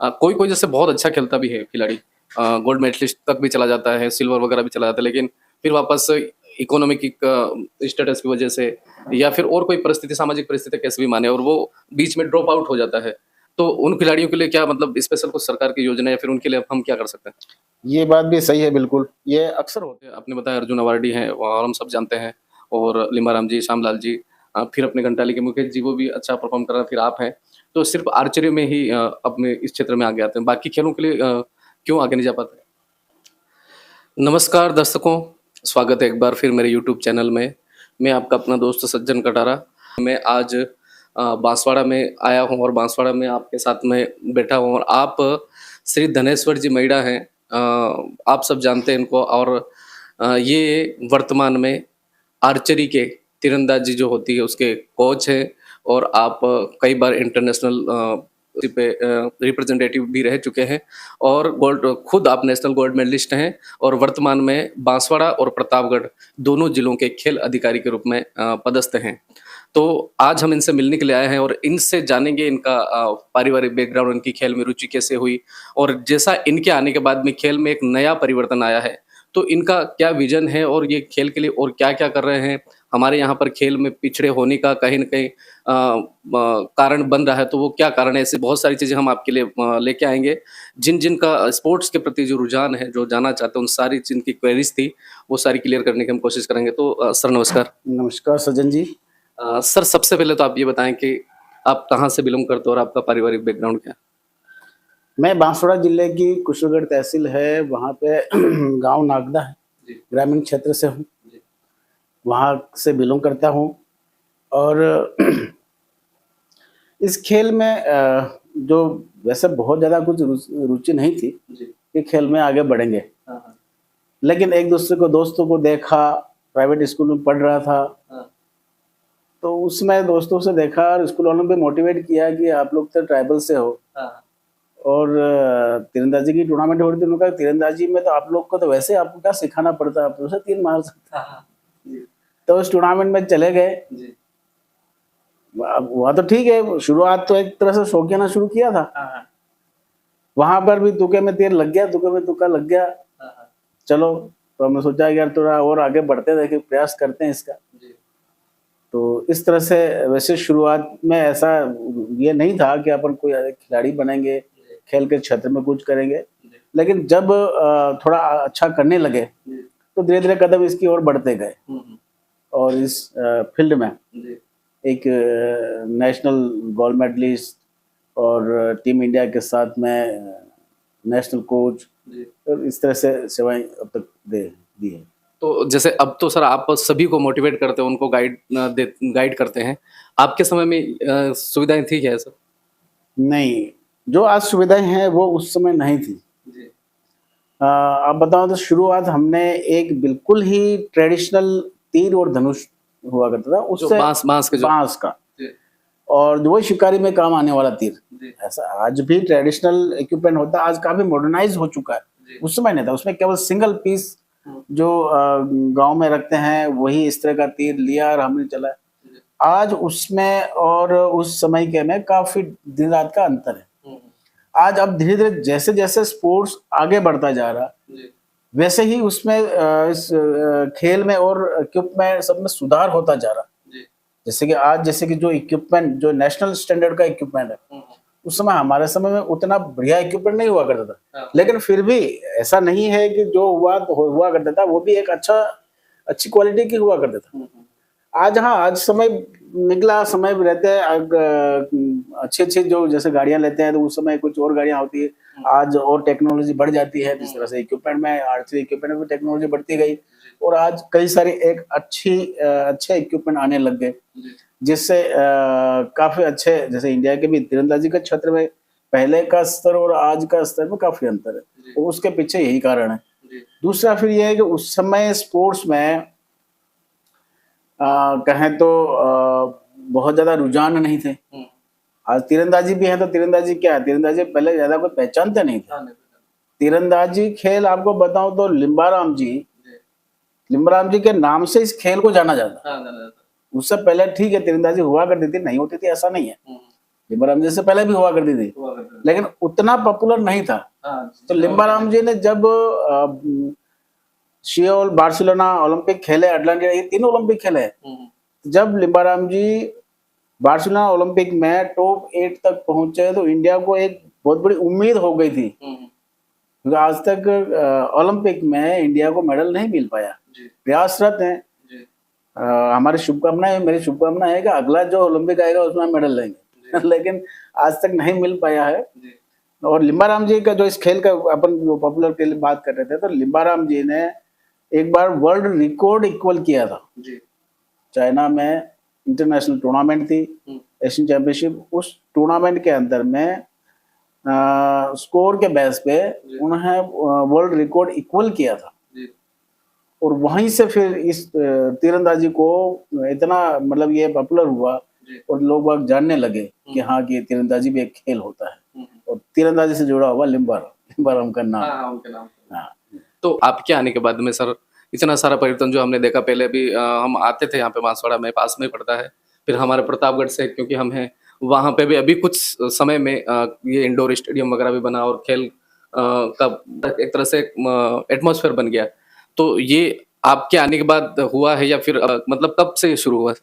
कोई कोई जैसे बहुत अच्छा खेलता भी है खिलाड़ी, गोल्ड मेडलिस्ट तक भी चला जाता है, सिल्वर वगैरह भी चला जाता है, लेकिन फिर वापस इकोनॉमिक स्टेटस की वजह से या फिर और कोई परिस्थिति, सामाजिक परिस्थिति कैसे भी माने, और वो बीच में ड्रॉप आउट हो जाता है। तो उन खिलाड़ियों के लिए क्या मतलब स्पेशल कुछ सरकार की योजना, या फिर उनके लिए हम क्या कर सकते हैं? ये बात भी सही है, बिल्कुल ये अक्सर होता आपने बताया अर्जुन अवार्डी हैं और हम सब जानते हैं, और लिम्बाराम जी, श्यामलाल जी, फिर अपने घंटाली के मुकेश जी, वो भी अच्छा परफॉर्म कर रहे हैं, फिर आप हैं। तो सिर्फ आर्चरी में ही अपने इस क्षेत्र में आगे आते हैं, बाकी खेलों के लिए क्यों आगे नहीं जा पाते? नमस्कार दर्शकों, स्वागत है एक बार फिर मेरे यूट्यूब चैनल में। मैं आपका अपना दोस्त सज्जन कटारा। मैं आज बांसवाड़ा में आया हूँ और बांसवाड़ा में आपके साथ में बैठा हूँ, और आप श्री धनेश्वर जी मईड़ा हैं। आप सब जानते हैं इनको, और ये वर्तमान में आर्चरी के तीरंदाजी जो होती है उसके कोच हैं, और आप कई बार इंटरनेशनल पे रिप्रेजेंटेटिव भी रह चुके हैं, और गोल्ड, खुद आप नेशनल गोल्ड मेडलिस्ट हैं, और वर्तमान में बांसवाड़ा और प्रतापगढ़ दोनों जिलों के खेल अधिकारी के रूप में पदस्थ हैं। तो आज हम इनसे मिलने के लिए आए हैं और इनसे जानेंगे इनका पारिवारिक बैकग्राउंड, इनकी खेल में रुचि कैसे हुई, और जैसा इनके आने के बाद में खेल में एक नया परिवर्तन आया है, तो इनका क्या विजन है और ये खेल के लिए और क्या-क्या कर रहे हैं। हमारे यहाँ पर खेल में पिछड़े होने का कहीं न कहीं कारण बन रहा है, तो वो क्या कारण है? ऐसी बहुत सारी चीज़ें हम आपके लिए लेके आएँगे। जिन-जिन का स्पोर्ट्स के प्रति जो रुझान है, जो जानना चाहते हैं, उन सारी जिनकी क्वेरीज़ थी, वो सारी क्लियर करने की हम कोशिश करेंगे। तो सर नमस्कार। है। नमस्कार सज्जन जी। सर सबसे पहले तो आप ये बताएँ कि आप कहाँ से बिलॉन्ग करते हो और आपका पारिवारिक बैकग्राउंड क्या है? मैं बांसवाड़ा जिले की कुशलगढ़ तहसील है, वहाँ पे गांव नागदा है, जी, ग्रामीण क्षेत्र से हूँ, जी। वहाँ से बिलोंग करता हूँ। और इस खेल में जो वैसे बहुत ज़्यादा कुछ रुचि नहीं थी जी। कि खेल में आगे बढ़ेंगे, हाँ, हाँ। लेकिन एक दूसरे को दोस्तों को देखा, प्राइवेट स्कूल में पढ़ रहा था, हाँ, तो उसमें दोस्तों से देखा और स्कूल वालों ने भी मोटिवेट किया कि आप लोग तो ट्राइबल से हो, हाँ। और तीरंदाजी की टूर्नामेंट हो रही थी। उन्होंने कहा तीरंदाजी में तो आप लोग को तो वैसे आपको क्या सिखाना पड़ता है, आप तो उसे तीर मार सकते हाँ, हाँ। जी, हैं। तो उस टूर्नामेंट में चले गए। जी। वहाँ तो ठीक है, शुरुआत तो एक तरह से शौकियाना शुरू किया था। हाँ, हाँ। वहां पर भी तुक्के में तीर लग गया, तुक्के में तुक्का लग गया। हाँ, हाँ। चलो, तो हमने सोचा कि यार थोड़ा और आगे बढ़ते देखे, प्रयास करते हैं इसका। जी, तो इस तरह से वैसे शुरुआत में ऐसा ये नहीं था कि अपन कोई खिलाड़ी बनेंगे, जी, खेल के क्षेत्र में कुछ करेंगे, जी, लेकिन जब थोड़ा अच्छा करने लगे जी। तो धीरे धीरे कदम इसकी ओर बढ़ते गए। हुँ, हुँ। और इस फील्ड में जी, एक नेशनल गोल्ड मेडलिस्ट और टीम इंडिया के साथ में नेशनल कोच, जी। और इस तरह से सेवाएं अब तक दे दी है। तो जैसे अब तो सर आप सभी को मोटिवेट करते हो, उनको गाइड करते हैं। आपके समय में सुविधाएँ थी क्या सर? नहीं, जो आज सुविधाएं हैं वो उस समय नहीं थी। जी, आप बताओ तो शुरुआत हमने एक बिल्कुल ही ट्रेडिशनल तीर और धनुष हुआ करता था, जो उससे बाँस के जो। बांस का, जी, और जो वही शिकारी में काम आने वाला तीर। जी, ऐसा आज भी ट्रेडिशनल इक्विपमेंट होता है, आज काफी मॉडर्नाइज हो चुका है। जी। उस समय नहीं था, उसमें केवल सिंगल पीस हुँ, जो गांव में रखते हैं वही इस तरह का तीर लिया और हमने चला। जी। आज उसमें और उस समय के में काफी दिन रात का अंतर है। हुँ, हुँ। आज अब धीरे धीरे जैसे जैसे स्पोर्ट्स आगे बढ़ता जा रहा, जी, वैसे ही उसमें इस खेल में और इक्विपमेंट सब में सुधार होता जा रहा। जी। जैसे कि आज जैसे कि जो इक्विपमेंट जो नेशनल स्टैंडर्ड का इक्विपमेंट है, हुँ, हुँ। उस समय हमारे समय में उतना बढ़िया इक्विपमेंट नहीं हुआ करता था, हाँ, लेकिन फिर भी ऐसा नहीं है कि जो हुआ तो हुआ करता था वो भी एक अच्छी क्वालिटी की हुआ करता था। हुँ, हुँ। आज हाँ, आज समय निकला, समय रहते हैं अच्छी अच्छी जो जैसे गाड़ियां लेते हैं तो उस समय कुछ और गाड़ियां होती है। हुँ, आज और टेक्नोलॉजी बढ़ जाती है, जिस हुँ। तरह से इक्विपमेंट में आर्चरी इक्विपमेंट में भी टेक्नोलॉजी बढ़ती गई, जी, और आज कई सारे एक अच्छे इक्विपमेंट आने लग गए, जी, जिससे काफी अच्छे, जैसे इंडिया के भी तीरंदाजी के क्षेत्र में पहले का स्तर और आज का स्तर में काफी अंतर है, जी, और उसके पीछे यही कारण है। जी। दूसरा फिर यह है कि उस समय स्पोर्ट्स में कहें तो बहुत ज्यादा रुझान नहीं थे। हुँ। आज तीरंदाजी भी है तो तीरंदाजी क्या है, तीरंदाजी पहले ज्यादा कोई पहचानते नहीं थे। हाँ, नहीं पता। तीरंदाजी खेल आपको बताऊं तो जी। लिम्बाराम जी के नाम से इस खेल को जाना जाता। हाँ, जाना जाता है। उससे पहले ठीक है तीरंदाजी हुआ करती थी, नहीं होती थी ऐसा नहीं है, हुँ, लिम्बाराम जी से पहले भी हुआ करती थी, लेकिन उतना पॉपुलर नहीं था। तो लिम्बाराम जी ने जब सियोल, बार्सिलोना ओलंपिक खेले, अटलांटा, ये तीनों ओलंपिक खेले, जब लिम्बाराम जी बार्सिलोना ओलंपिक में टॉप 8 तक पहुंचे तो इंडिया को एक बहुत बड़ी उम्मीद हो गई थी, क्योंकि आज तक ओलंपिक में इंडिया को मेडल नहीं मिल पाया। प्रयासरत हैं, हमारी शुभकामनाएं, मेरी शुभकामना है कि अगला जो ओलंपिक आएगा उसमें हम मेडल लेंगे लेकिन आज तक नहीं मिल पाया है। और लिम्बाराम जी का जो इस खेल का अपन जो पॉपुलर के लिए बात कर रहे थे, तो लिम्बाराम जी ने एक बार वर्ल्ड रिकॉर्ड इक्वल किया था। चाइना में इंटरनेशनल टूर्नामेंट थी, एशियन चैंपियनशिप, उस टूर्नामेंट के अंदर में स्कोर के बेस पे उन्होंने वर्ल्ड रिकॉर्ड इक्वल किया था। और वहीं से फिर इस तीरंदाजी को इतना मतलब ये पॉपुलर हुआ और लोग बाग जानने लगे कि हाँ कि तीरंदाजी भी एक खेल होता है, और तीरंदाजी से जुड़ा हुआ लिम्बाराम का नाम। उनके नाम। हाँ। तो आपके आने के बाद में सर इतना सारा परिवर्तन जो हमने देखा, पहले भी हम आते थे यहाँ पे, बांसवाड़ा में पास में पड़ता है, फिर हमारे प्रतापगढ़ से क्योंकि हम हैं वहाँ पे भी अभी कुछ समय में ये इंडोर स्टेडियम वगैरह भी बना और खेल का एक तरह से एटमॉस्फेयर बन गया। तो ये आपके आने के बाद हुआ है या फिर मतलब कब से शुरू हुआ?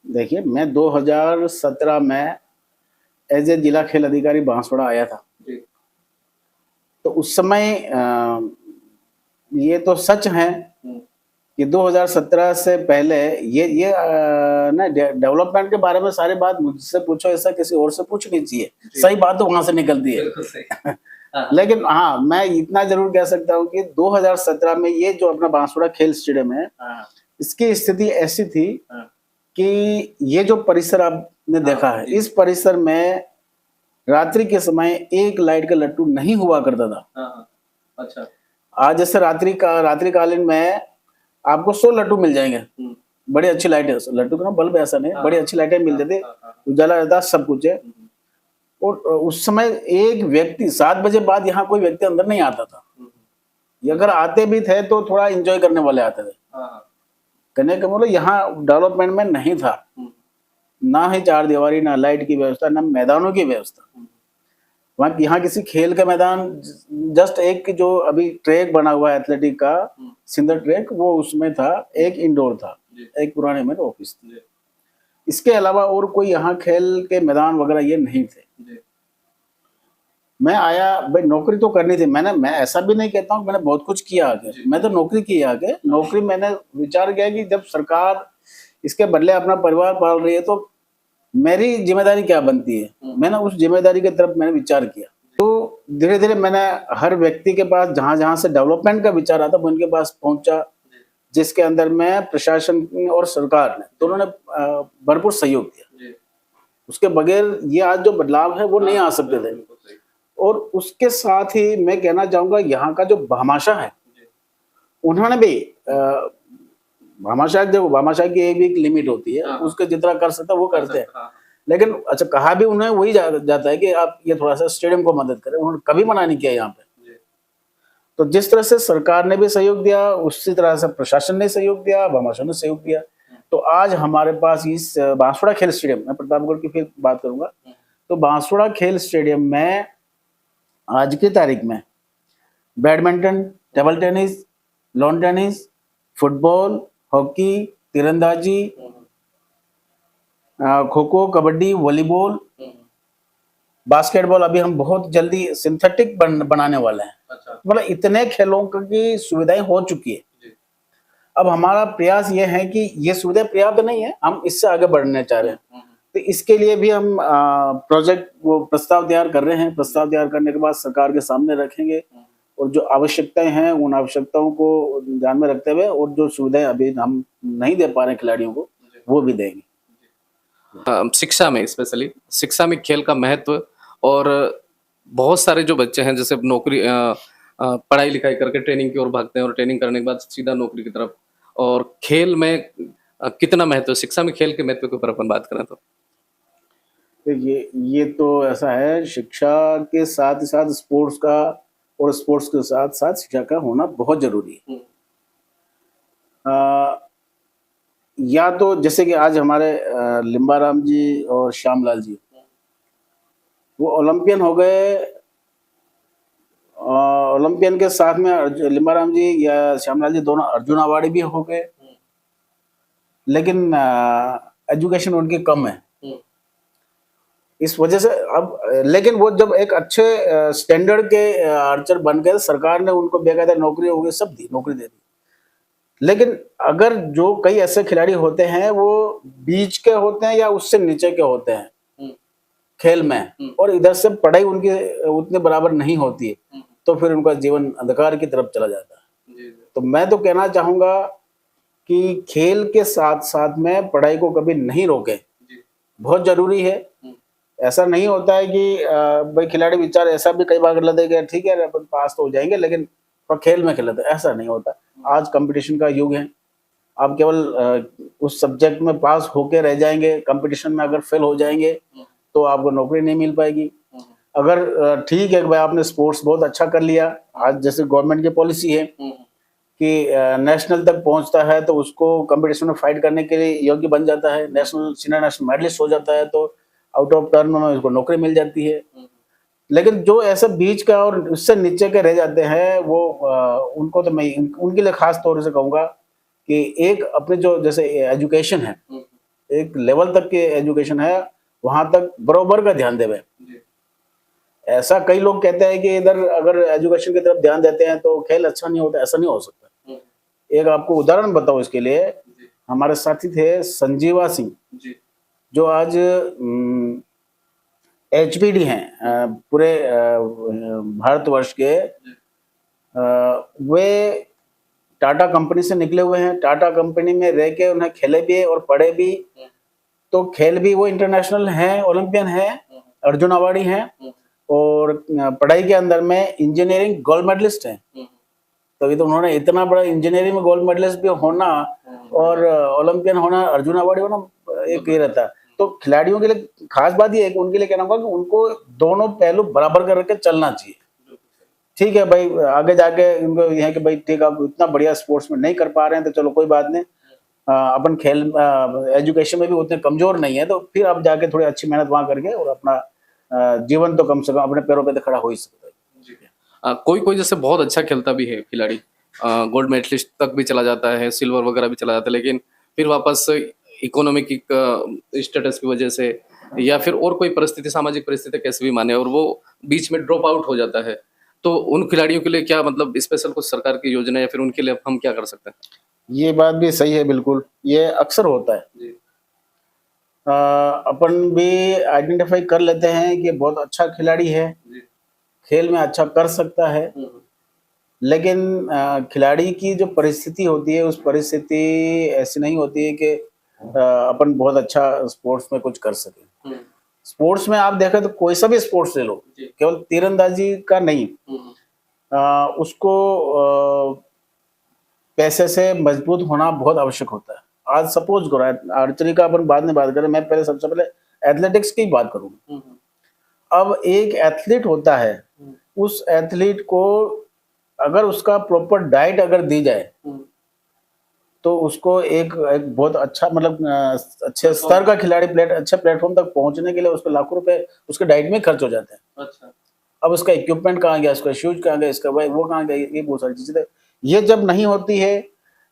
देखिए, मैं 2017 में एज ए जिला खेल अधिकारी बांसवाड़ा आया था। तो उस समय ये तो सच है कि 2017 से पहले ये ना डेवलपमेंट के बारे में सारी बात मुझसे पूछो, ऐसा किसी और से पूछनी चाहिए, सही बात तो वहां से निकलती है लेकिन हाँ, मैं इतना जरूर कह सकता हूँ कि 2017 में ये जो अपना बांसवाड़ा खेल स्टेडियम है, इसकी स्थिति ऐसी थी कि ये जो परिसर आपने देखा है, इस परिसर में रात्रि के समय एक लाइट का लट्टू नहीं हुआ करता था। अच्छा। आज जैसे रात्रिकालीन में आपको 100 लट्टू मिल जाएंगे, बड़ी अच्छी लाइट है, लट्टू का बल्ब ऐसा नहीं, बड़ी अच्छी लाइटें मिल जाती, उजाला रहता, सब कुछ है। और उस समय एक व्यक्ति 7 बजे बाद यहाँ कोई व्यक्ति अंदर नहीं आता था, अगर आते भी थे तो थोड़ा एंजॉय करने वाले आते थे। कहने का मतलब यहाँ डेवलपमेंट में नहीं था, ना ही चार दीवारी, ना लाइट की व्यवस्था, ना मैदानों की व्यवस्था। वहाँ यहाँ किसी खेल का मैदान, जस्ट एक जो अभी ट्रैक बना हुआ है एथलेटिक का, सिंदर ट्रैक, वो उसमें था, एक इंडोर था, एक पुराने में ऑफिस थी। इसके अलावा और कोई यहाँ खेल के मैदान वगैरह ये नहीं थे। मैं आया, भाई नौकरी तो करनी थी, मैं ऐसा भी नहीं कहता हूँ मैंने बहुत कुछ किया आगे, मैं तो नौकरी की आगे। नौकरी मैंने विचार किया कि जब सरकार इसके बदले अपना परिवार पाल रही है तो मेरी जिम्मेदारी क्या बनती है, मैंने उस जिम्मेदारी की तरफ मैंने विचार किया। तो धीरे धीरे मैंने हर व्यक्ति के पास जहां से डेवलपमेंट का विचार आता मैं उनके पास पहुंचा, जिसके अंदर में प्रशासन और सरकार ने दोनों ने भरपूर सहयोग दिया। उसके बगैर ये आज जो बदलाव है वो नहीं आ सकते थे। और उसके साथ ही मैं कहना चाहूंगा, यहाँ का जो भामाशाह है, उन्होंने भी भामाशाह, देखो भामाशाह की एक भी लिमिट होती है, उसके जितना कर सकता वो करते हैं। लेकिन अच्छा, कहा भी उन्हें वही जाता है कि आप ये थोड़ा सा स्टेडियम को मदद करें, उन्होंने कभी मना नहीं किया यहाँ पे। तो जिस तरह से सरकार ने भी सहयोग दिया, उसी तरह से प्रशासन ने सहयोग दिया, भामाशाह ने सहयोग दिया। तो आज हमारे पास इस बांसवाड़ा खेल स्टेडियम, मैं प्रतापगढ़ की फिर बात करूंगा, तो बांसवाड़ा खेल स्टेडियम में आज की तारीख में badminton, table tennis, lawn tennis, football, hockey, तीरंदाजी, खो खो, कबड्डी, वॉलीबॉल, बास्केटबॉल, अभी हम बहुत जल्दी सिंथेटिक बनाने वाले हैं। अच्छा। मतलब इतने खेलों की सुविधाएं हो चुकी है। अब हमारा प्रयास ये है कि ये सुविधा पर्याप्त नहीं है, हम इससे आगे बढ़ने चाह रहे हैं। तो इसके लिए भी हम प्रोजेक्ट वो प्रस्ताव तैयार कर रहे हैं। प्रस्ताव तैयार करने के बाद सरकार के सामने रखेंगे और जो आवश्यकताएं हैं उन आवश्यकताओं को ध्यान में रखते हुए, और जो सुविधाएं अभी हम नहीं दे पा रहे खिलाड़ियों को, वो भी देंगे। शिक्षा में, स्पेशली शिक्षा में खेल का महत्व, और बहुत सारे जो बच्चे हैं जैसे नौकरी पढ़ाई लिखाई करके ट्रेनिंग की ओर भागते हैं और ट्रेनिंग करने के बाद सीधा नौकरी की तरफ, और खेल में कितना महत्व, शिक्षा में खेल के महत्व के ऊपर अपन बात करें तो देखिए, ये तो ऐसा है, शिक्षा के साथ साथ स्पोर्ट्स का, और स्पोर्ट्स के साथ साथ शिक्षा का होना बहुत जरूरी है। या तो जैसे कि आज हमारे लिम्बाराम जी और श्यामलाल जी, वो ओलंपियन हो गए। ओलंपियन के साथ में लिम्बाराम जी या श्यामलाल जी दोनों अर्जुन अवार्डी भी हो गए, लेकिन एजुकेशन उनकी कम है। इस वजह से अब लेकिन वो जब एक अच्छे स्टैंडर्ड के आर्चर बन गए, सरकार ने उनको बेकायदा नौकरी हो गई, सब दी, नौकरी दे दी। लेकिन अगर जो कई ऐसे खिलाड़ी होते हैं वो बीच के होते हैं या उससे नीचे के होते हैं खेल में, और इधर से पढ़ाई उनकी उतने बराबर नहीं होती है, तो फिर उनका जीवन अंधकार की तरफ चला जाता है। तो मैं तो कहना चाहूंगा कि खेल के साथ साथ में पढ़ाई को कभी नहीं रोके, बहुत जरूरी है। ऐसा नहीं होता है कि भाई खिलाड़ी बेचारे ऐसा भी कई बार कर लेते हैं, ठीक है अपन पास तो हो जाएंगे लेकिन पर खेल में खेलते, ऐसा नहीं होता। आज कंपटीशन का युग है, आप केवल उस सब्जेक्ट में पास होके रह जाएंगे, कंपटीशन में अगर फेल हो जाएंगे तो आपको नौकरी नहीं मिल पाएगी। अगर ठीक है भाई आपने स्पोर्ट्स बहुत अच्छा कर लिया, आज जैसे गवर्नमेंट की पॉलिसी है कि नेशनल तक पहुंचता है तो उसको कंपटीशन में फाइट करने के लिए योग्य बन जाता है, नेशनल सीनियर नेशनल मेडलिस्ट हो जाता है, तो आउट ऑफ टर्न में उसको नौकरी मिल जाती है। लेकिन जो ऐसे बीच का और उससे नीचे के रह जाते हैं वो उनको तो मैं उनके लिए खास तौर से कहूंगा कि एक अपने जो जैसे एजुकेशन है, एक लेवल तक के एजुकेशन है, वहां तक बराबर का ध्यान देवे। ऐसा कई लोग कहते हैं कि इधर अगर एजुकेशन की तरफ ध्यान देते हैं तो खेल अच्छा नहीं होता, ऐसा नहीं हो सकता। एक आपको उदाहरण बताओ इसके लिए, हमारे साथी थे संजीवा सिंह, जो आज एचपीडी हैं पूरे भारतवर्ष के, वे टाटा कंपनी से निकले हुए हैं, टाटा कंपनी में रह के उन्हें खेले भी और पढ़े भी, तो खेल भी वो इंटरनेशनल हैं, ओलंपियन हैं, अर्जुन अवार्डी हैं, और पढ़ाई के अंदर में इंजीनियरिंग गोल्ड मेडलिस्ट हैं। तभी तो उन्होंने इतना बड़ा इंजीनियरिंग में गोल्ड मेडलिस्ट भी होना और ओलंपियन होना, अर्जुन अवार्डी होना, एक ये रहता है। तो खिलाड़ियों के लिए खास बात ये है कि उनके लिए कहना होगा कि उनको दोनों पहलू बराबर करके चलना चाहिए। ठीक है भाई, आगे जाके उनको ये है कि भाई ठीक है आप इतना बढ़िया स्पोर्ट्स में नहीं कर पा रहे हैं तो चलो कोई बात नहीं, अपन खेल एजुकेशन में भी उतने कमजोर नहीं है, तो फिर आप जाके थोड़ी अच्छी मेहनत वहां करके और अपना जीवन तो कम से कम अपने पैरों पे तो खड़ा हो ही सकता है। कोई कोई जैसे बहुत अच्छा खेलता भी है खिलाड़ी, गोल्ड मेडलिस्ट तक भी चला जाता है, सिल्वर वगैरह भी चला जाता है, लेकिन फिर वापस इकोनॉमिक स्टेटस की वजह से या फिर और कोई परिस्थिति, सामाजिक परिस्थिति कैसे भी माने, और वो बीच में ड्रॉप आउट हो जाता है। तो उन खिलाड़ियों के लिए क्या मतलब स्पेशल कुछ सरकार की योजना या फिर उनके लिए हम क्या कर सकते हैं? ये बात भी सही है, बिल्कुल ये अक्सर होता है। जी। अपन भी आइडेंटिफाई कर लेते हैं कि बहुत अच्छा खिलाड़ी है, खेल में अच्छा कर सकता है, लेकिन खिलाड़ी की जो परिस्थिति होती है उस परिस्थिति ऐसी नहीं होती है कि अपन बहुत अच्छा स्पोर्ट्स में कुछ कर सके। स्पोर्ट्स में आप देखें तो कोई सा भी स्पोर्ट्स ले लो, केवल तीरंदाजी का नहीं, उसको पैसे से मजबूत होना बहुत आवश्यक होता है। आज सपोज करो आर्चरी का अपन बाद में बात करें, मैं पहले सबसे पहले एथलेटिक्स की बात करूंगा। अब एक एथलीट होता है, उस एथलीट को अगर उसका प्रॉपर डाइट अगर दी जाए तो उसको एक बहुत अच्छा मतलब अच्छे स्तर का खिलाड़ी अच्छे प्लेटफॉर्म तक पहुंचने के लिए उसको लाखों रुपए उसके डाइट में खर्च हो जाते हैं। अच्छा। अब उसका इक्विपमेंट कहाँ गया, उसका शूज कहाँ गया, इसका भाई वो कहाँ गया, ये बहुत सारी चीजें। ये जब नहीं होती है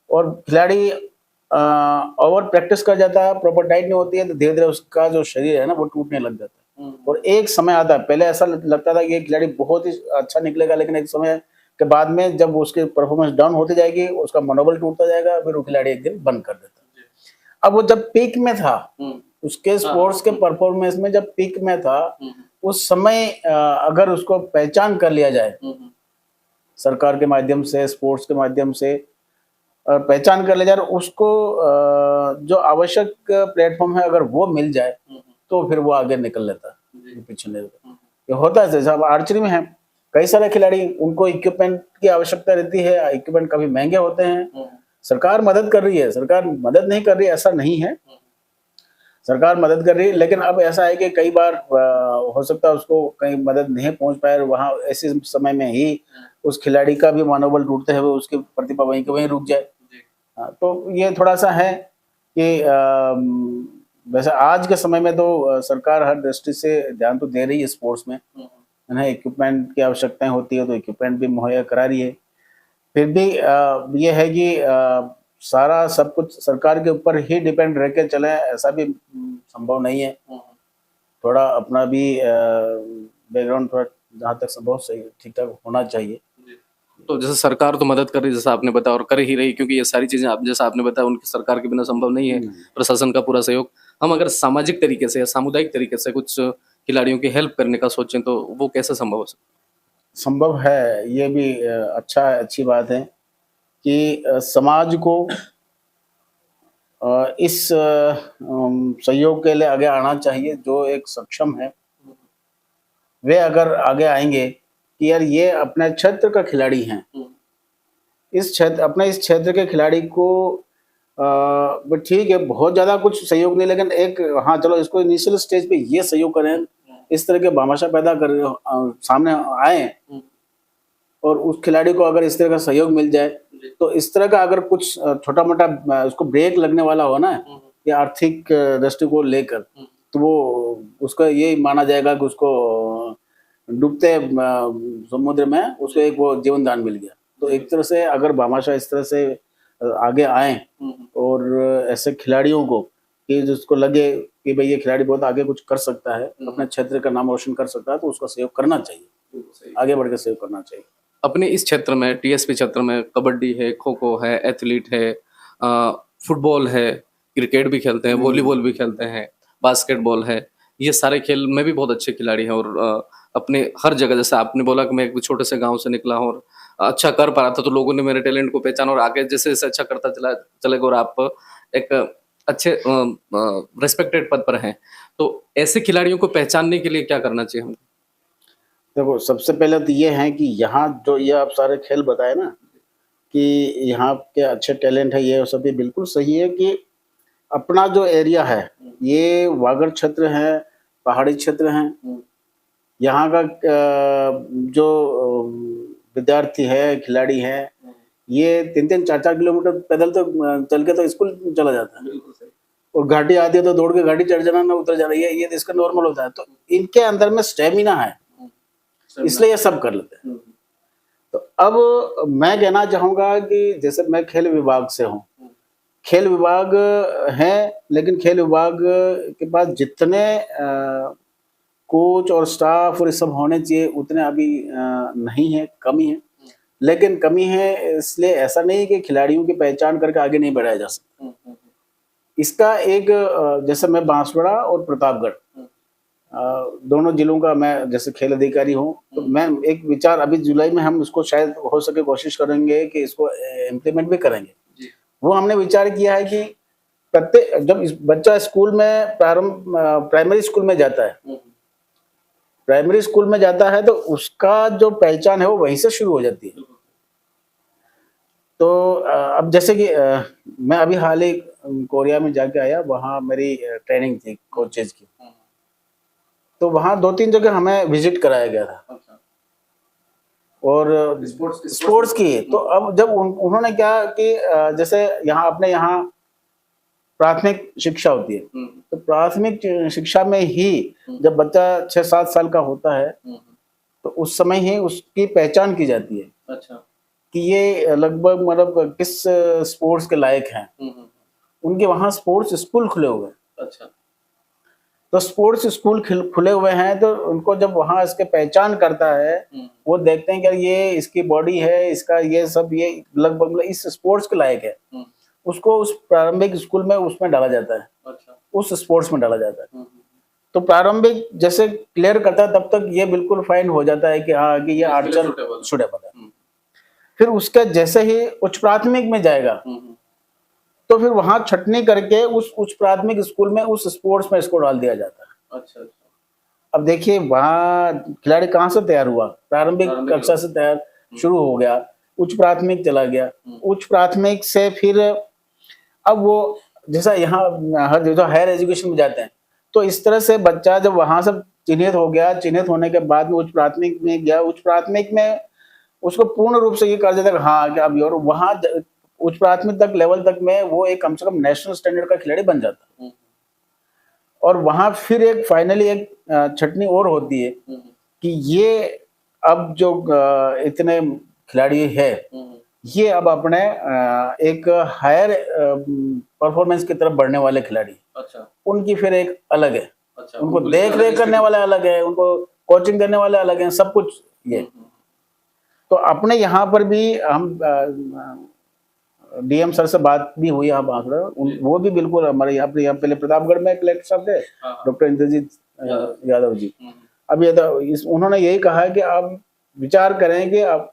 और खिलाड़ी ओवर प्रैक्टिस कर जाता है, प्रॉपर डाइट नहीं होती है, तो धीरे धीरे उसका जो शरीर है ना वो टूटने लग जाता है। और एक समय आता है, पहले ऐसा लगता था कि ये खिलाड़ी बहुत ही अच्छा निकलेगा, लेकिन एक समय के बाद में जब उसकी परफॉर्मेंस डाउन होती जाएगी, उसका मनोबल टूटता जाएगा, फिर वो खिलाड़ी एक दिन बंद कर देता है। अब वो जब पीक में था, उसके स्पोर्ट्स के परफॉर्मेंस में जब पीक में था, उस समय अगर उसको पहचान कर लिया जाए सरकार के माध्यम से, स्पोर्ट्स के माध्यम से पहचान कर लिया जाए, उसको जो आवश्यक प्लेटफॉर्म है अगर वो मिल जाए तो फिर वो आगे निकल लेता है, पीछे नहीं रहता। ये होता है जैसे अब आर्चरी में है, कई सारे खिलाड़ी उनको इक्विपमेंट की आवश्यकता रहती है, इक्विपमेंट काफी महंगे होते हैं। सरकार मदद कर रही है, सरकार मदद नहीं कर रही ऐसा नहीं है, सरकार मदद कर रही है, लेकिन अब ऐसा है कि कई बार हो सकता है उसको कहीं मदद नहीं पहुंच पाए, वहां ऐसे समय में ही उस खिलाड़ी का भी मनोबल टूटते हुए उसकी प्रतिभा वहीं के वहीं रुक जाए। तो ये थोड़ा सा है कि वैसे आज के समय में तो सरकार हर दृष्टि से ध्यान तो दे रही है स्पोर्ट्स में, उन्हें इक्विपमेंट की आवश्यकताएं होती है तो इक्विपमेंट भी मुहैया करा रही है। फिर भी ये है कि सारा सब कुछ सरकार के ऊपर ही डिपेंड रह के चले, ऐसा भी संभव नहीं है। थोड़ा अपना भी बैकग्राउंड थोड़ा जहाँ तक संभव सही ठीक ठाक होना चाहिए। तो जैसे सरकार तो मदद कर रही है जैसा आपने बताया और कर ही रही, क्योंकि ये सारी चीजें आप जैसा आपने बताया उनकी सरकार के बिना संभव नहीं है, प्रशासन का पूरा सहयोग। हम अगर सामाजिक तरीके से या सामुदायिक तरीके से कुछ खिलाड़ियों की हेल्प करने का सोचें तो वो कैसे संभव हो सकता संभव है, ये भी अच्छा है, अच्छी बात है कि समाज को इस सहयोग के लिए आगे आना चाहिए। जो एक सक्षम है वे अगर आगे आएंगे कि यार ये अपने क्षेत्र का खिलाड़ी हैं, इस क्षेत्र अपने इस क्षेत्र के खिलाड़ी को ठीक है बहुत ज्यादा कुछ सहयोग नहीं, लेकिन एक हाँ चलो इसको इनिशियल स्टेज पे ये सहयोग करें, इस तरह के भामाशाह पैदा कर सामने आए और उस खिलाड़ी को अगर इस तरह का सहयोग मिल जाए तो इस तरह का अगर कुछ छोटा मोटा उसको ब्रेक लगने वाला हो ना या आर्थिक दृष्टिकोण लेकर, तो वो उसका ये माना जाएगा कि उसको डूबते समुद्र में उसको एक वो जीवन दान मिल गया। तो एक तरह से अगर भामाशाह इस तरह से आगे आए और ऐसे खिलाड़ियों को कि जिसको लगे कि भाई ये खिलाड़ी बहुत आगे कुछ कर सकता है, अपने क्षेत्र का नाम रोशन कर सकता है, तो उसका सहयोग करना चाहिए, आगे बढ़ के सहयोग करना चाहिए। अपने इस क्षेत्र में टीएसपी क्षेत्र में कबड्डी है, खो खो है, एथलीट है, फुटबॉल है, क्रिकेट भी खेलते हैं, वॉलीबॉल भी खेलते हैं, बास्केटबॉल है, ये सारे खेल में भी बहुत अच्छे खिलाड़ी हैं और अपने हर जगह जैसे आपने बोला कि मैं एक छोटे से गांव से निकला हूँ और अच्छा कर पा रहा था तो लोगों ने मेरे टैलेंट को पहचाना और आगे जैसे जैसे अच्छा करता चलेगा और आप एक अच्छे रिस्पेक्टेड पद पर हैं, तो ऐसे खिलाड़ियों को पहचानने के लिए क्या करना चाहिए हमको? देखो सबसे पहले तो ये है कि यहाँ जो ये आप सारे खेल बताए ना कि यहाँ के अच्छे टैलेंट है, ये सब भी बिल्कुल सही है कि अपना जो एरिया है ये वागड़ क्षेत्र है, पहाड़ी क्षेत्र है, यहाँ का जो विद्यार्थी है, खिलाड़ी है, ये 3-3, 4-4 किलोमीटर पैदल तो चल के तो स्कूल चला जाता है और घाटी आती है तो दौड़ के घाटी चढ़ जाना ना उतर जाना, ये तो इसका नॉर्मल होता है। तो इनके अंदर में स्टेमिना है, इसलिए ये सब कर लेते हैं। तो अब मैं कहना चाहूंगा कि जैसे मैं खेल विभाग से हूँ, खेल विभाग है लेकिन खेल विभाग के पास जितने कोच और स्टाफ और ये सब होने चाहिए उतने अभी नहीं है, कमी है। लेकिन कमी है इसलिए ऐसा नहीं कि खिलाड़ियों की पहचान करके आगे नहीं बढ़ाया जा सकता। इसका एक जैसे मैं बांसवाड़ा और प्रतापगढ़ दोनों जिलों का मैं जैसे खेल अधिकारी हूँ, तो मैं एक विचार अभी जुलाई में हम इसको शायद हो सके कोशिश करेंगे कि इसको इम्प्लीमेंट भी करेंगे। वो हमने विचार किया है कि प्रत्येक जब बच्चा स्कूल में प्राइमरी स्कूल में जाता है, प्राइमरी स्कूल में जाता है तो उसका जो पहचान है वो वहीं से शुरू हो जाती है। तो अब जैसे कि मैं अभी हाल ही कोरिया में जाके आया, वहाँ मेरी ट्रेनिंग थी कोचेज की, तो वहाँ 2-3 जगह हमें विजिट कराया गया था और स्पोर्ट्स की। तो अब जब उन्होंने क्या कि जैसे यहाँ अपने यहाँ प्राथमिक शिक्षा होती है, तो प्राथमिक शिक्षा में ही जब बच्चा 6-7 साल का होता है तो उस समय ही उसकी पहचान की जाती है। अच्छा। कि ये लगभग मतलब किस स्पोर्ट्स के लायक हैं। उनके वहाँ स्पोर्ट्स स्कूल खुले हुए हैं। अच्छा। तो स्पोर्ट्स स्कूल खुले हुए हैं तो उनको जब वहाँ इसके पहचान करता है, वो देखते हैं कि ये इसकी बॉडी है, इसका ये सब ये लगभग इस स्पोर्ट्स के लायक है, उसको उस प्रारंभिक स्कूल में उसमें डाला जाता है। अच्छा। उस स्पोर्ट्स में डाला जाता है। तो प्रारंभिक जैसे क्लियर करता है तब तक ये बिल्कुल फाइन हो जाता है कि हाँ कि ये आर्चर सुटेबल है। फिर उसके जैसे ही उच्च प्राथमिक में जाएगा तो फिर वहां छटनी करके उस उच्च प्राथमिक स्कूल में उस स्पोर्ट्स में इसको डाल दिया जाता है। अच्छा। अब देखिए वहां खिलाड़ी कहाँ से तैयार हुआ, प्रारंभिक कक्षा से तैयार शुरू हो गया, उच्च प्राथमिक चला गया, उच्च प्राथमिक से फिर अब वो जैसा यहाँ हर जो हायर एजुकेशन में जाते हैं तो इस तरह से बच्चा जब वहां से चिन्हित हो गया, चिन्हित होने के बाद में उच्च प्राथमिक में गया, उच्च प्राथमिक में उसको पूर्ण रूप से ये कर देता है हाँ कि अब और वहाँ उच्च प्राथमिक तक लेवल तक में वो एक कम से कम नेशनल स्टैंडर्ड का खिलाड़ी बन जाता। और वहां फिर एक फाइनली एक छटनी और होती है कि ये अब जो इतने खिलाड़ी है, ये अब अपने एक हायर परफॉर्मेंस की तरफ बढ़ने वाले खिलाड़ी, अच्छा उनकी फिर एक अलग है। अच्छा उनको उनको देख रेख करने वाले अलग है, उनको कोचिंग देने वाले अलग हैं, सब कुछ ये। तो अपने यहाँ पर भी हम डीएम सर से बात भी हुई, आप वो भी बिल्कुल हमारे यहाँ पे, यहाँ पहले प्रतापगढ़ में कलेक्टर साहब थे, डॉक्टर इंद्रजीत यादव जी। अब ये तो उन्होंने यही कहा है कि आप विचार करें कि आप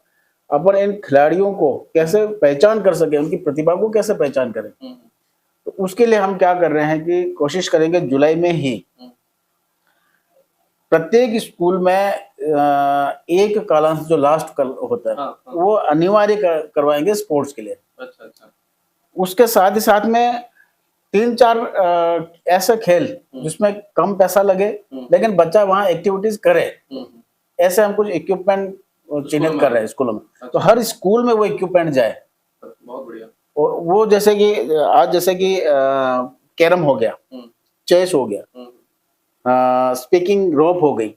अपन इन खिलाड़ियों को कैसे पहचान कर सके, उनकी प्रतिभा को कैसे पहचान करें। तो उसके लिए हम क्या कर रहे हैं कि कोशिश करेंगे जुलाई में ही प्रत्येक स्कूल में एक कालांश जो लास्ट कल होता है, वो अनिवार्य करवाएंगे स्पोर्ट्स के लिए। अच्छा अच्छा। उसके साथ ही साथ में 3-4 ऐसे खेल जिसमें कम पैसा लगे लेकिन बच्चा वहाँ एक्टिविटीज करे, ऐसे हम कुछ इक्विपमेंट चिन्हित कर रहे हैं स्कूलों में। तो हर स्कूल में वो इक्विपमेंट जाए। बहुत बढ़िया। और वो जैसे कि आज जैसे कि कैरम हो गया, चेस हो गया, स्पीकिंग रोप हो गई,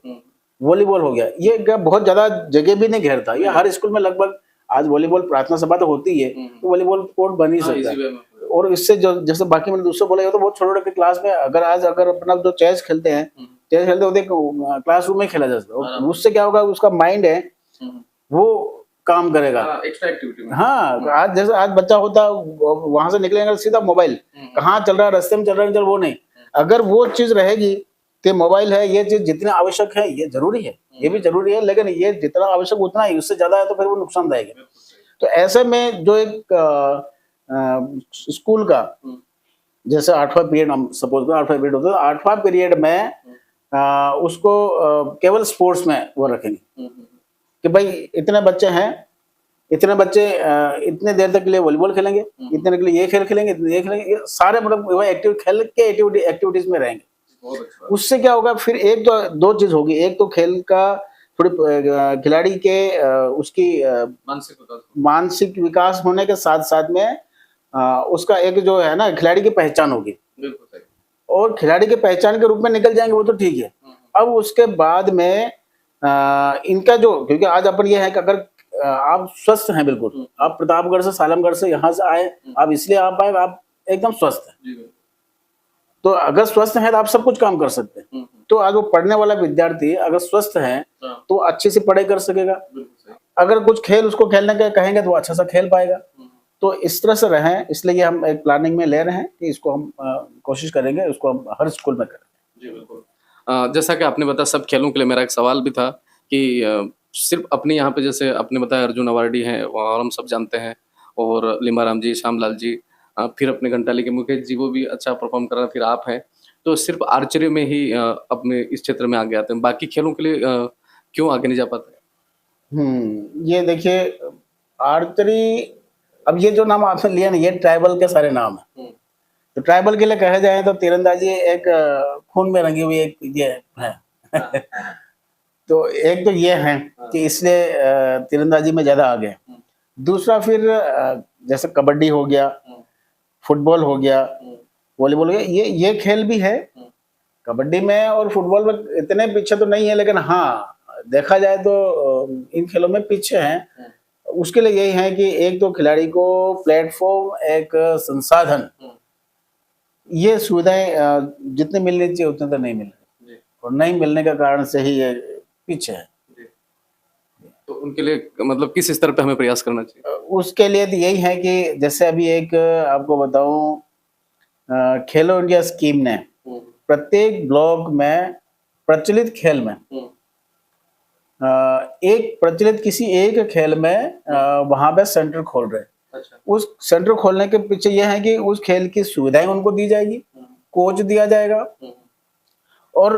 वॉलीबॉल हो गया, ये बहुत ज्यादा जगह भी नहीं घेरता। ये हर स्कूल में लगभग आज वॉलीबॉल प्रार्थना सभा तो होती है, तो वॉलीबॉल कोर्ट बन ही सकता है। और इससे जो जैसे बाकी मैंने दूसरे बोला, तो बहुत छोटे छोटे क्लास में अगर अपना जो चेस खेलते हैं, क्लासरूम में खेला जा सकता है। उससे क्या होगा, उसका माइंड है वो काम करेगा, एक्स्ट्रा एक्टिविटी। हाँ, आज जैसे आज बच्चा होता वहां से निकलेगा सीधा मोबाइल, कहाँ चल रहा है, रास्ते में चल रहा है, वो नहीं। अगर वो चीज रहेगी कि मोबाइल है, ये चीज जितनी आवश्यक है, ये जरूरी है, ये भी जरूरी है, लेकिन ये जितना आवश्यक उतना ही, उससे ज्यादा है तो फिर वो नुकसानदायक है। तो ऐसे में जो एक स्कूल का जैसे 8वां पीरियड, हम सपोज 8वां पीरियड होता है, 8वां पीरियड में उसको केवल स्पोर्ट्स में वो रखेंगे कि भाई इतने बच्चे हैं, इतने बच्चे इतने देर तक के लिए वॉलीबॉल खेलेंगे, इतने के लिए ये खेल खेलेंगे, ये खेलेंगे, ये सारे मतलब एक्टिव खेल के एक्टिविटीज में रहेंगे। उससे क्या होगा, फिर एक तो दो चीज होगी, एक तो खेल का थोड़ी खिलाड़ी के उसकी मानसिक विकास होने के साथ साथ में उसका एक जो है ना खिलाड़ी की पहचान होगी, और खिलाड़ी की पहचान के रूप में निकल जाएंगे वो तो ठीक है। अब उसके बाद में इनका जो, क्योंकि आज अपन ये है कि अगर आप स्वस्थ हैं, बिल्कुल आप प्रतापगढ़ से, सालमगढ़ से यहाँ से आए, आप इसलिए आप आए, आप एकदम स्वस्थ हैं। तो अगर स्वस्थ हैं तो आप सब कुछ काम कर सकते हैं। तो आज वो पढ़ने वाला विद्यार्थी अगर स्वस्थ है तो अच्छे से पढ़ाई कर सकेगा। अगर कुछ खेल उसको खेलने के कहेंगे तो वो अच्छा सा खेल पाएगा। तो इस तरह से रहें, इसलिए हम एक प्लानिंग में ले रहे हैं कि इसको हम कोशिश करेंगे, उसको हम हर स्कूल में करें। जी बिल्कुल। जैसा कि आपने बताया सब खेलों के लिए, मेरा एक सवाल भी था कि सिर्फ अपने यहाँ पे जैसे आपने बताया अर्जुन अवार्डी हैं और हम सब जानते हैं, और लिमाराम जी, श्यामलाल जी, फिर अपने घंटाली के मुकेश जी, वो भी अच्छा परफॉर्म कर रहे हैं, फिर आप हैं, तो सिर्फ आर्चरी में ही अपने इस क्षेत्र में आगे आते हैं, बाकी खेलों के लिए क्यों आगे नहीं जा पाते? ये देखिए आर्चरी, अब ये जो नाम आपने लिया ना, ये ट्राइबल के सारे नाम है। तो ट्राइबल के लिए कहे जाए तो तीरंदाजी एक खून में रंगी हुई एक ये है। तो एक तो ये है कि इसलिए तीरंदाजी में ज्यादा आ गए। दूसरा फिर जैसे कबड्डी हो गया, फुटबॉल हो गया, वॉलीबॉल हो गया, ये खेल भी है। कबड्डी में और फुटबॉल में इतने पीछे तो नहीं है, लेकिन हाँ देखा जाए तो इन खेलों में पीछे हैं। उसके लिए यही है कि एक तो खिलाड़ी को प्लेटफॉर्म, एक संसाधन, ये सुविधाएं जितने मिलनी चाहिए उतने तो नहीं मिल रही, और नहीं मिलने का कारण से ही ये पीछे है। तो उनके लिए मतलब किस स्तर पे हमें प्रयास करना चाहिए? उसके लिए तो यही है कि जैसे अभी एक आपको बताऊं, खेलो इंडिया स्कीम ने प्रत्येक ब्लॉक में प्रचलित खेल में एक प्रचलित किसी एक खेल में वहां पे सेंटर खोल रहे हैं। अच्छा। उस सेंटर खोलने के पीछे यह है कि उस खेल की सुविधाएं उनको दी जाएगी, कोच दिया जाएगा, और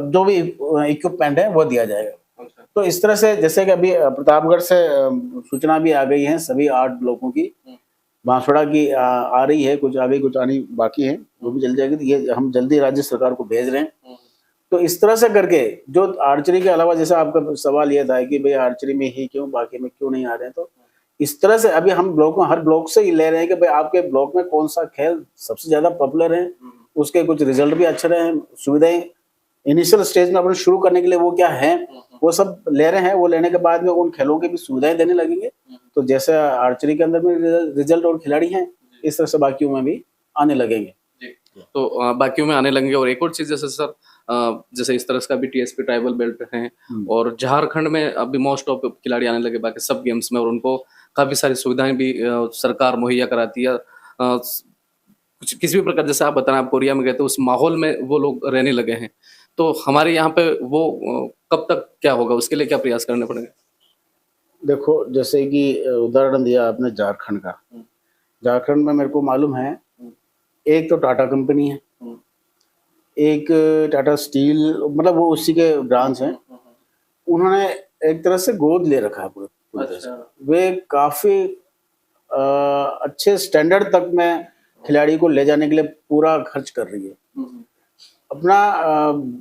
जो भी इक्विपमेंट है वो दिया जाएगा। अच्छा। तो इस तरह से जैसे कि अभी प्रतापगढ़ से सूचना भी आ गई है, सभी 8 ब्लॉकों की, बांसवाड़ा की आ रही है, कुछ आगे कुछ आनी बाकी है, वो भी जल्दी आएगी। तो ये हम जल्दी राज्य सरकार को भेज रहे हैं। तो इस तरह से करके जो आर्चरी के अलावा, जैसा आपका सवाल ये था कि भाई आर्चरी में ही क्यों, बाकी में क्यों नहीं आ रहे हैं, तो इस तरह से अभी हम ब्लॉक में हर ब्लॉक से ही ले रहे हैं कि भाई आपके ब्लॉक में कौन सा खेल सबसे ज्यादा पॉपुलर है, उसके कुछ रिजल्ट भी अच्छे रहे, सुविधाएं इनिशियल स्टेज में अपन शुरू करने के लिए वो क्या है वो सब ले रहे हैं। वो लेने के बाद में उन खेलों की भी सुविधाएं देने लगेंगे। तो जैसे आर्चरी के अंदर में रिजल्ट और खिलाड़ी हैं, इस तरह से बाकियों में भी आने लगेंगे। तो बाकियों में आने लगेंगे। और एक और चीज जैसे सर, जैसे इस तरह का भी टीएसपी ट्राइबल बेल्ट हैं और झारखंड में अभी मोस्ट ऑफ खिलाड़ी आने लगे बाकी सब गेम्स में, और उनको काफी सारी सुविधाएं भी सरकार मुहैया कराती है। कुछ किसी भी प्रकार, जैसे आप बता रहे हैं आप कोरिया में गए थे, उस माहौल में वो लोग रहने लगे हैं। तो हमारे यहाँ पे वो कब तक क्या होगा, उसके लिए क्या प्रयास करने पड़ेंगे? देखो जैसे कि उदाहरण दिया आपने झारखंड का, झारखंड में मेरे को मालूम है एक तो टाटा कंपनी है, एक टाटा स्टील, मतलब वो उसी के ब्रांच हैं। उन्होंने एक तरह से गोद ले रखा है पूरी तरह से। वे काफी अच्छे स्टैंडर्ड तक में खिलाड़ी को ले जाने के लिए पूरा खर्च कर रही है। अपना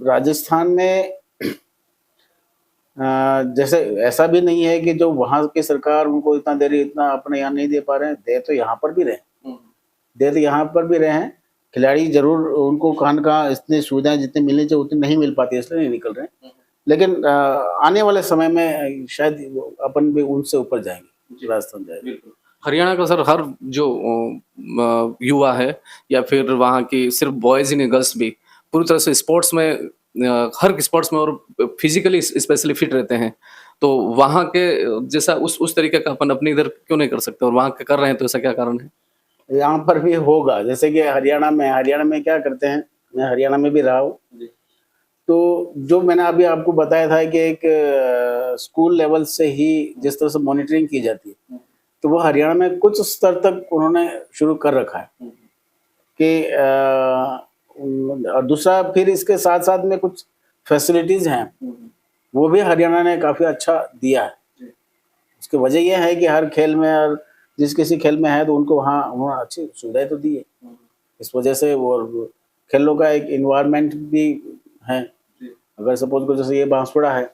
राजस्थान में जैसे ऐसा भी नहीं है कि जो वहां की सरकार उनको इतना दे रही है इतना अपने यहाँ नहीं दे पा रहे हैं, दे तो यहाँ पर भी रहे, दे तो यहाँ पर भी रहे हैं। खिलाड़ी जरूर उनको कहाँ न कहाँ इतनी सुविधाएं जितनी मिलनी चाहिए उतनी नहीं मिल पाती, इसलिए नहीं निकल रहे हैं। लेकिन आने वाले समय में शायद अपन भी उनसे ऊपर जाएंगे, राजस्थान जाएंगे। हरियाणा का सर हर जो युवा है या फिर वहाँ की सिर्फ बॉयज ही नहीं गर्ल्स भी पूरी तरह से स्पोर्ट्स में, हर स्पोर्ट्स में और फिजिकली स्पेशली फिट रहते हैं। तो वहाँ के जैसा उस तरीके का अपन अपने इधर क्यों नहीं कर सकते, और वहाँ के कर रहे हैं तो ऐसा क्या कारण है? यहाँ पर भी होगा, जैसे कि हरियाणा में क्या करते हैं, मैं हरियाणा में भी रहा हूँ। तो जो मैंने अभी आपको बताया था कि एक स्कूल लेवल से ही जिस तरह से मॉनिटरिंग की जाती है, तो वो हरियाणा में कुछ स्तर तक उन्होंने शुरू कर रखा है कि और दूसरा फिर इसके साथ साथ में कुछ फैसिलिटीज हैं वो भी हरियाणा ने काफी अच्छा दिया है। उसकी वजह यह है कि हर खेल में और जिस किसी खेल में है तो उनको वहाँ उन्होंने अच्छी सुविधाएं तो दी है। इस वजह से वो खेलों का एक इन्वायरमेंट भी है। अगर सपोज को जैसे ये बांसवाड़ा है,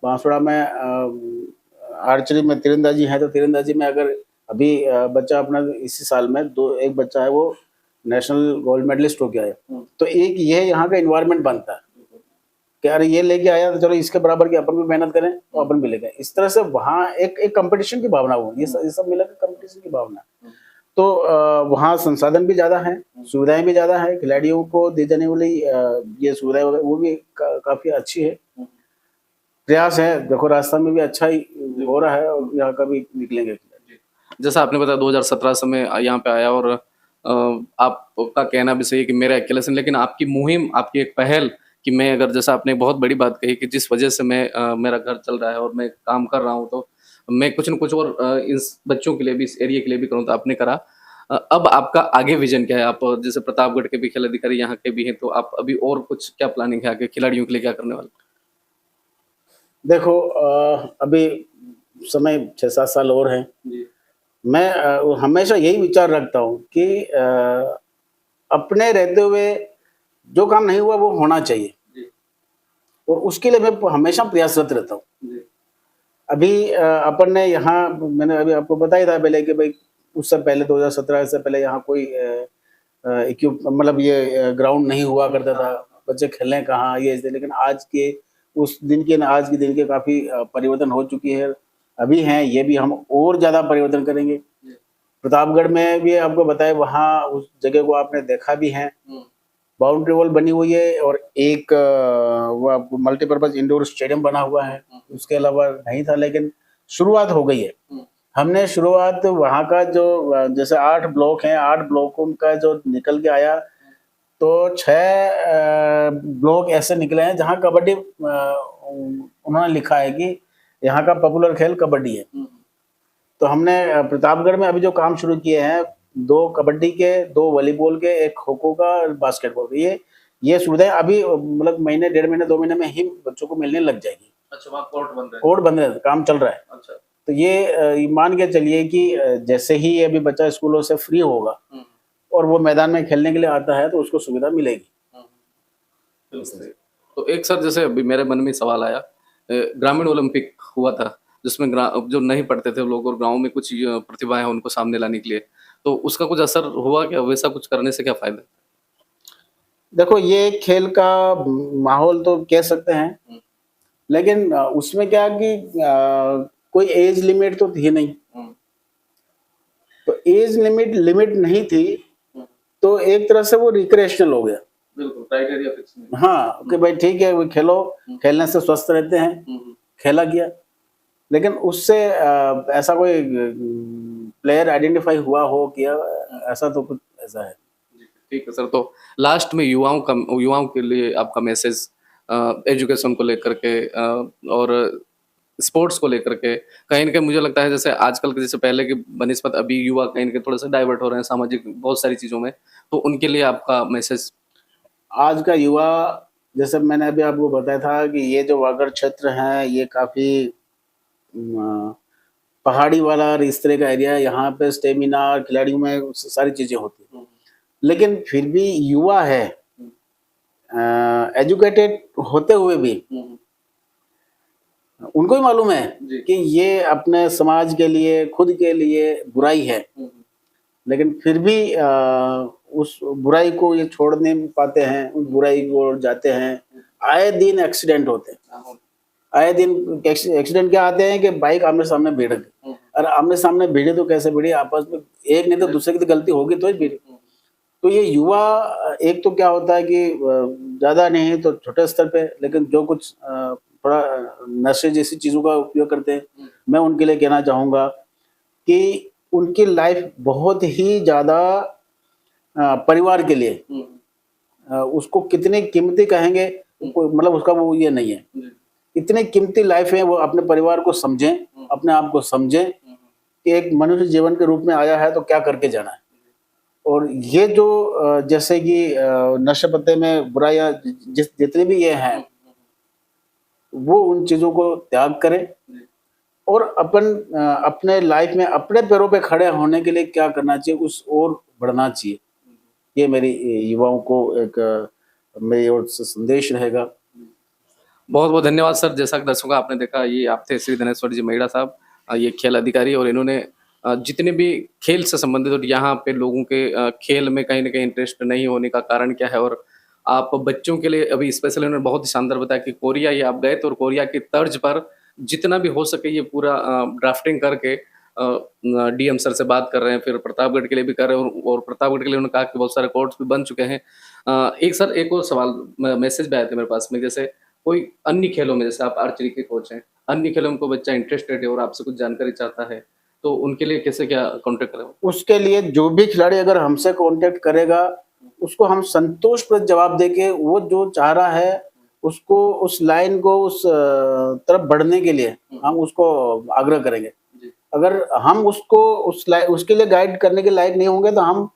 बांसवाड़ा में आर्चरी में तीरंदाजी है, तो तीरंदाजी में अगर अभी बच्चा अपना इसी साल में एक बच्चा है वो नेशनल गोल्ड मेडलिस्ट हो गया है, तो एक ये यहाँ का इन्वायरमेंट बनता है कि अरे ये लेके आया तो चलो इसके बराबर की अपन भी मेहनत करें तो अपन भी लेके। इस तरह से वहाँ एक कंपटीशन की भावना हो, ये सब मिला के कंपटीशन की भावना। तो वहाँ संसाधन भी ज्यादा है, सुविधाएं भी ज्यादा है, खिलाड़ियों को दी जाने वाली ये सुविधाएं वो भी काफी अच्छी है। प्रयास है, देखो राजस्थान में भी अच्छा ही हो रहा है और यहाँ का भी निकलेंगे खिलाड़ी। जैसा आपने बताया 2017 से मैं यहाँ पे आया, और आपका कहना भी सही है कि मेरा अकेले से, लेकिन आपकी मुहिम, आपकी एक पहल कि मैं, अगर जैसा आपने बहुत बड़ी बात कही कि जिस वजह से मैं मेरा घर चल रहा है और मैं काम कर रहा हूँ, तो मैं कुछ न कुछ और इस बच्चों के लिए भी, इस एरिया के लिए भी करूँ, तो आपने करा। अब आपका आगे विजन क्या है? आप जैसे प्रतापगढ़ के भी खेल अधिकारी यहाँ के भी हैं, तो आप अभी और कुछ क्या प्लानिंग है आगे खिलाड़ियों के लिए, क्या करने वाले? देखो अभी समय 6-7 साल और है। मैं हमेशा यही विचार रखता हूँ कि अपने रहते हुए जो काम नहीं हुआ वो होना चाहिए, और उसके लिए मैं हमेशा प्रयासरत रहता हूँ। अभी अपन ने यहाँ, मैंने अभी आपको बताया था पहले कि भाई उससे पहले 2017 से पहले यहाँ कोई मतलब ये ग्राउंड नहीं हुआ करता था, बच्चे खेलें कहाँ ये, लेकिन आज के उस दिन के आज के दिन के काफी परिवर्तन हो चुकी है, अभी हैं, ये भी हम और ज्यादा परिवर्तन करेंगे। प्रतापगढ़ में भी आपको बताया, वहाँ उस जगह को आपने देखा भी है, बाउंड्री वॉल बनी हुई है और एक वो आपको मल्टीपर्पज इंडोर स्टेडियम बना हुआ है। उसके अलावा नहीं था, लेकिन शुरुआत हो गई है। हमने शुरुआत वहाँ का जो जैसे 8 ब्लॉक हैं, 8 ब्लॉकों का जो निकल के आया, तो 6 ब्लॉक ऐसे निकले हैं जहाँ कबड्डी उन्होंने लिखा है कि यहाँ का पॉपुलर खेल कबड्डी है। तो हमने प्रतापगढ़ में अभी जो काम शुरू किए हैं, 2 कबड्डी के, 2 वॉलीबॉल के, एक खो खो का, बास्केटबॉल के, ये सुविधाएं अभी मतलब महीने, 1.5 महीने, 2 महीने में ही बच्चों को मिलने लग जाएगी। अच्छा, वहाँ कोर्ट बन रहे हैं? कोर्ट बन रहे हैं, काम चल रहा है। अच्छा। तो ये मान के चलिए कि जैसे ही अभी बच्चा स्कूलों से फ्री होगा और वो मैदान में खेलने के लिए आता है तो उसको सुविधा मिलेगी। तो एक सर, जैसे अभी मेरे मन में सवाल आया, ग्रामीण ओलंपिक हुआ था जिसमें जो नहीं पढ़ते थे लोग और गांव में कुछ प्रतिभा है उनको सामने लाने के लिए, तो उसका कुछ असर हुआ क्या? वैसा कुछ करने से क्या फायदा? देखो, ये खेल का माहौल तो कह सकते हैं, लेकिन उसमें क्या कि कोई एज लिमिट तो थी नहीं। तो एज लिमिट नहीं थी, तो एक तरह से वो रिक्रिएशनल हो गया। बिल्कुल, क्राइटेरिया फिक्स नहीं। हाँ, कि भाई ठीक है, वो खेलो, खेलने से स्वस्थ रहते हैं, खेला गया। लेकिन उससे ऐसा कोई प्लेयर आइडेंटिफाई हुआ हो किया, ऐसा तो कुछ ऐसा है। ठीक है सर, तो लास्ट में युवाओं के लिए आपका मैसेज एजुकेशन को लेकर के और स्पोर्ट्स को लेकर के, कहीं ना कहीं मुझे लगता है जैसे आजकल के जैसे पहले की बनिस्बत अभी युवा कहीं ना कहीं थोड़ा सा डाइवर्ट हो रहे हैं सामाजिक बहुत सारी चीज़ों में, तो उनके लिए आपका मैसेज? आज का युवा, जैसे मैंने अभी आपको बताया था कि ये जो वागड़ क्षेत्र है, ये काफी पहाड़ी वाला और इस तरह का एरिया है। यहाँ पे स्टेमिना, खिलाड़ियों में सारी चीजें होती हैं, लेकिन फिर भी युवा है, एजुकेटेड होते हुए भी उनको ही मालूम है कि ये अपने समाज के लिए, खुद के लिए बुराई है, लेकिन फिर भी उस बुराई को ये छोड़ नहीं पाते हैं, उस बुराई को जाते हैं। आए दिन एक्सीडेंट होते हैं, आए दिन एक्सीडेंट क्या आते हैं कि बाइक आमने सामने भिड़ गई, और आमने सामने भिड़े तो कैसे भिड़ी, आपस में एक नहीं तो दूसरे की तो गलती होगी तो ही भिड़ी। तो ये युवा, एक तो क्या होता है कि ज्यादा नहीं तो छोटे स्तर पे, लेकिन जो कुछ थोड़ा नशे जैसी चीजों का उपयोग करते हैं, मैं उनके लिए कहना चाहूंगा कि उनकी लाइफ बहुत ही ज्यादा परिवार के लिए, उसको कितनी कीमती कहेंगे, मतलब उसका वो ये नहीं है। इतनी कीमती लाइफ है, वो अपने परिवार को समझें, अपने आप को समझें कि एक मनुष्य जीवन के रूप में आया है तो क्या करके जाना है। और ये जो जैसे कि नशे पत्ते में बुराइयां जितने भी ये हैं, वो उन चीजों को त्याग करें और अपने लाइफ में अपने पैरों पे खड़े होने के लिए क्या करना चाहिए, उस ओर बढ़ना चाहिए। ये मेरी युवाओं को एक मेरी ओर से संदेश रहेगा। बहुत बहुत धन्यवाद सर। जैसा कि दर्शकों आपने देखा, ये आप थे श्री धनेश्वर जी महिड़ा साहब, ये खेल अधिकारी, और इन्होंने जितने भी खेल से संबंधित और यहाँ पे लोगों के खेल में कहीं ना कहीं इंटरेस्ट नहीं होने का कारण क्या है, और आप बच्चों के लिए अभी स्पेशली उन्होंने बहुत ही शानदार बताया कि कोरिया ये आप गए थे और कोरिया की तर्ज पर जितना भी हो सके ये पूरा ड्राफ्टिंग करके डीएम सर से बात कर रहे हैं, फिर प्रतापगढ़ के लिए भी कर रहे हैं, और प्रतापगढ़ के लिए उन्होंने कहा कि बहुत सारे कोर्ट्स भी बन चुके हैं। एक सर, एक और सवाल, मैसेज भी आए थे मेरे पास में, जैसे कोई अन्य खेलों में, जैसे आप आर्चरी के कोच हैं, अन्य खेलों में कोई बच्चा इंटरेस्टेड है और आपसे कुछ जानकारी चाहता है, तो उनके लिए कैसे क्या कांटेक्ट करें? उसके लिए जो भी खिलाड़ी अगर हमसे कांटेक्ट करेगा, उसको हम संतोषप्रद जवाब देके, वो जो चाह रहा है उसको, उस लाइन को, उस तरफ बढ़ने के लिए हम उसको आग्रह करेंगे। अगर हम उसको उसके लिए गाइड करने के लायक नहीं होंगे, तो हम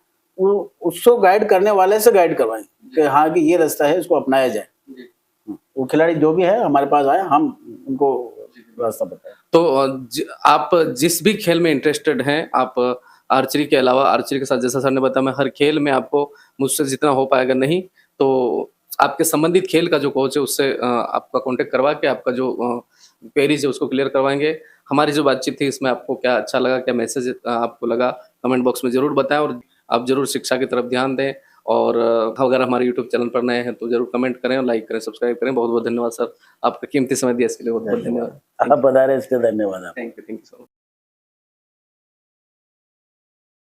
उसको गाइड करने वाले से गाइड करवाएंगे कि हाँ कि ये रास्ता है, इसको अपनाया जाए। वो खिलाड़ी जो भी है हमारे पास आए, हम उनको रास्ता बताएं। तो आप जिस भी खेल में इंटरेस्टेड हैं, आप आर्चरी के अलावा, आर्चरी के साथ जैसा सर ने बताया, मैं हर खेल में आपको मुझसे जितना हो पाएगा, नहीं तो आपके संबंधित खेल का जो कोच है उससे आपका कांटेक्ट करवा के आपका जो क्वेरीज है उसको क्लियर करवाएंगे। हमारी जो बातचीत थी इसमें आपको क्या अच्छा लगा, क्या मैसेज आपको लगा, कमेंट बॉक्स में जरूर बताएं, और आप जरूर शिक्षा की तरफ ध्यान दें। और अगर हमारे यूट्यूब चैनल पर नए हैं तो जरूर कमेंट करें और लाइक करें, सब्सक्राइब करें। बहुत बहुत धन्यवाद सर, आपका कीमती समय दिया इसके लिए बहुत बहुत धन्यवाद। आप बता रहे, इसके धन्यवाद। Thank you so much.